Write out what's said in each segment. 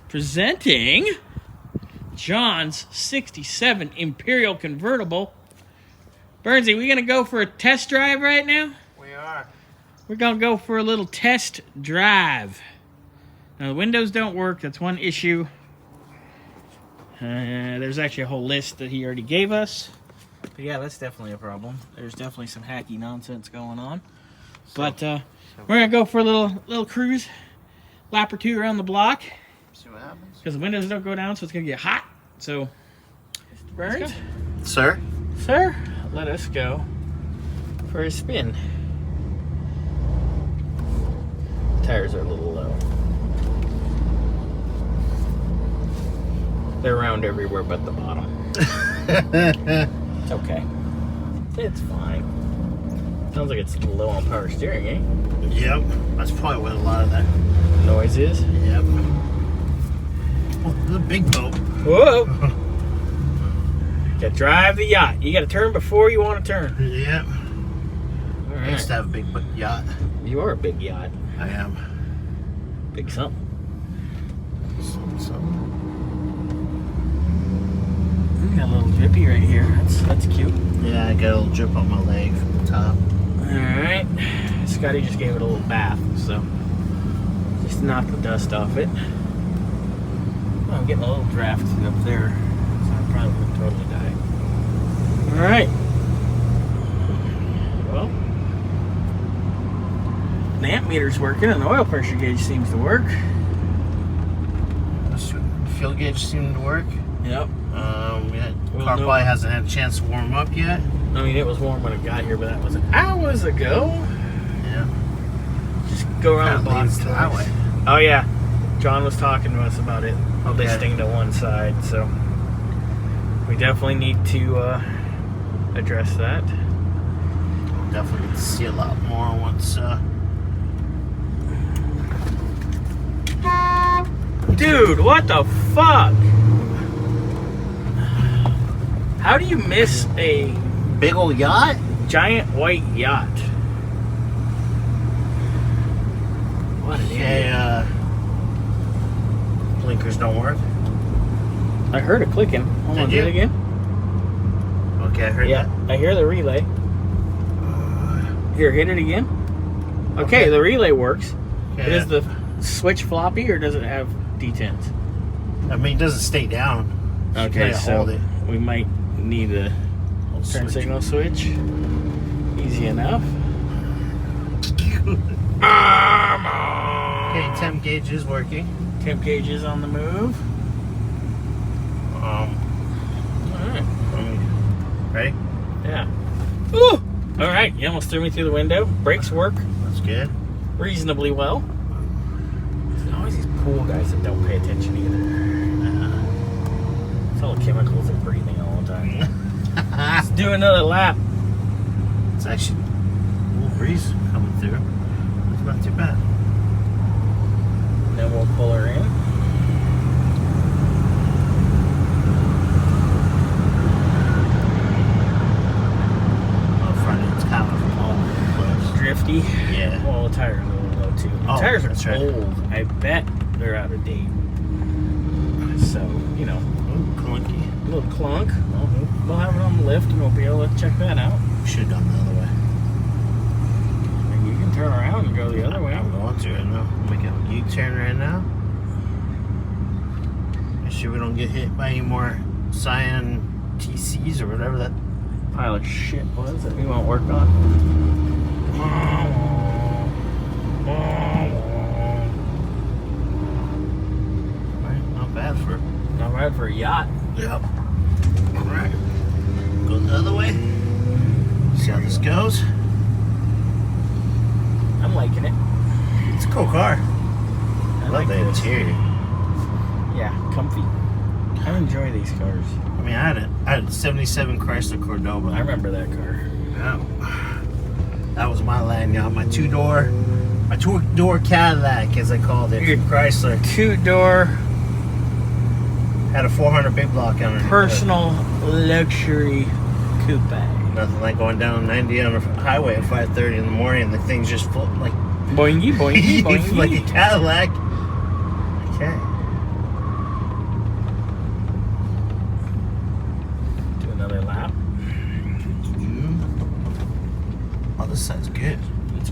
Presenting John's 67 Imperial convertible. Burnsie, we going to go for a test drive right now? We are. We're going to go for a little test drive. Now, the windows don't work. That's one issue. There's actually a whole list that he already gave us. But yeah, that's definitely a problem. There's definitely some hacky nonsense going on. But we're going to go for a little cruise. Lap or two around the block. See what happens. Because the windows don't go down, so it's going to get hot. So, Burns? Sir? Sir, let us go for a spin. Tires are a little low. They're round everywhere but the bottom. It's okay. It's fine. Sounds like it's a little low on power steering, eh? Yep. That's probably what a lot of that noise is. Yep. Oh, there's a big boat. Whoa! Gotta drive the yacht. You gotta turn before you want to turn. Yep. All I right. used to have a big yacht. You are a big yacht. I am. Big something. Something. Got a little drippy right here. That's cute. Yeah, I got a little drip on my leg from the top. Alright. Scotty just gave it a little bath, so just knock the dust off it. Oh, I'm getting a little draft up there, so I probably wouldn't totally die. Alright. Well, the amp meter's working and the oil pressure gauge seems to work. Fuel gauge seemed to work. Yep. Car probably hasn't had a chance to warm up yet. I mean, it was warm when it got here, but that was hours ago. Yeah. Just go around the block. To the highway. Oh yeah, John was talking to us about it. Okay. Listing to one side, so we definitely need to address that. We'll definitely get to see a lot more once. Dude, what the fuck? How do you miss a big old yacht? Giant white yacht? What an idiot. Blinkers don't work. I heard it clicking. Hold on, do it again. Okay, I heard that. I hear the relay. Here, hit it again. Okay, the relay works. Okay. Is the switch floppy or does it have detents? I mean, it doesn't stay down. Okay, so hold it. We might need a turn signal switch. Easy enough. Okay, temp gauge is working. Temp gauge is on the move. Alright. Ready? Yeah. Ooh! Alright, you almost threw me through the window. Brakes work. That's good. Reasonably well. There's always these pool guys that don't pay attention either. It's all the chemicals they're breathing all the time. Let's do another lap. It's actually a little breeze coming through. It's not too bad. And then we'll pull her in. Oh, front end's kind of all over the place. Drifty. Yeah. Well, the tires are a little low too. The tires are old. Right. I bet they're out of date. So, you know. Clunky. A little clunk. We'll have it on the lift and we'll be able to check that out. Should have done the other way. And you can turn around and go the other way. I'm going to right now. I'm making a U-turn right now. Make sure we don't get hit by any more cyan TCs or whatever that pile of shit was that we won't work on. Not bad for a yacht. Yep. Alright. Go the other way. See how this goes. I'm liking it. It's a cool car. I love the interior. Yeah, comfy. I enjoy these cars. I mean, I had a 77 Chrysler Cordoba. I remember that car. Yeah. That was my lanyard. My two-door Cadillac, as I called it. Your Chrysler. Two-door. Had a 400 big block on it. Personal luxury coupe. Nothing like going down 90 on a highway at 5:30 in the morning and the thing's just floating like boingy, boingy, boingy. like a Cadillac. Okay.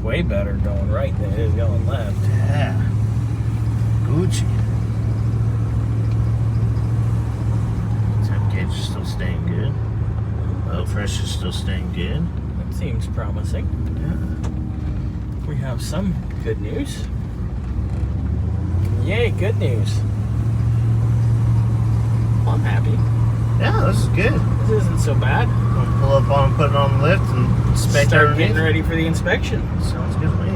way better going right than it is going left. Yeah. Gucci. Temp gauge is still staying good. Oil pressure is still staying good. That seems promising. Yeah. We have some good news. Yay, good news. Well, I'm happy. Yeah, this is good. This isn't so bad. I'm gonna pull up on, put it on the lift, and inspect Start underneath. getting ready for the inspection. Sounds good to me.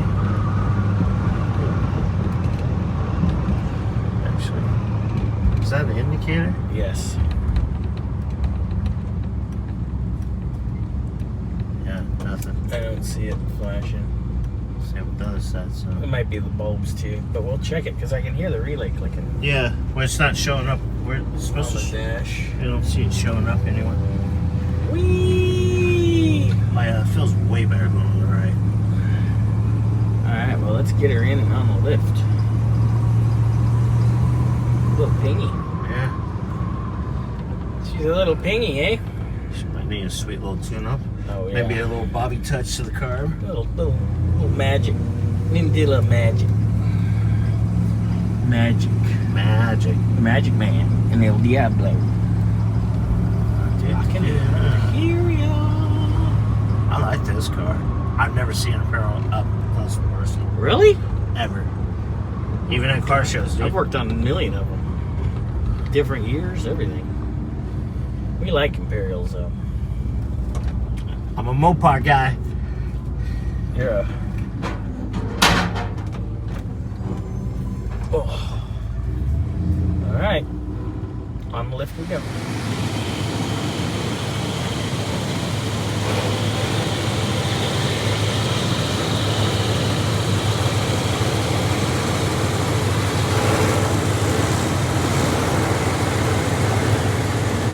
Actually, is that an indicator? Yes. Yeah, nothing. I don't see it flashing. Same with the other side, so. It might be the bulbs too, but we'll check it because I can hear the relay clicking Yeah, well, it's not showing up where it's on supposed the to. dash. I don't see it showing up anywhere. Whee! Oh yeah, it feels way better going on the right. Alright, well, let's get her in and on the lift. Little pingy. Yeah. She's a little pingy, eh? She might need a sweet little tune-up. Oh, yeah. Maybe a little Bobby touch to the carb. Little magic. Need to do a little magic. Magic. Magic. The Magic Man and El Diablo. Rockin' Imperial. I like this car. I've never seen an Imperial up close and personal. Really? Ever. Even at car shows, dude. I've worked on a million of them. Different years, everything. We like Imperials, though. I'm a Mopar guy. Yeah. Oh. All right. On the lift we go.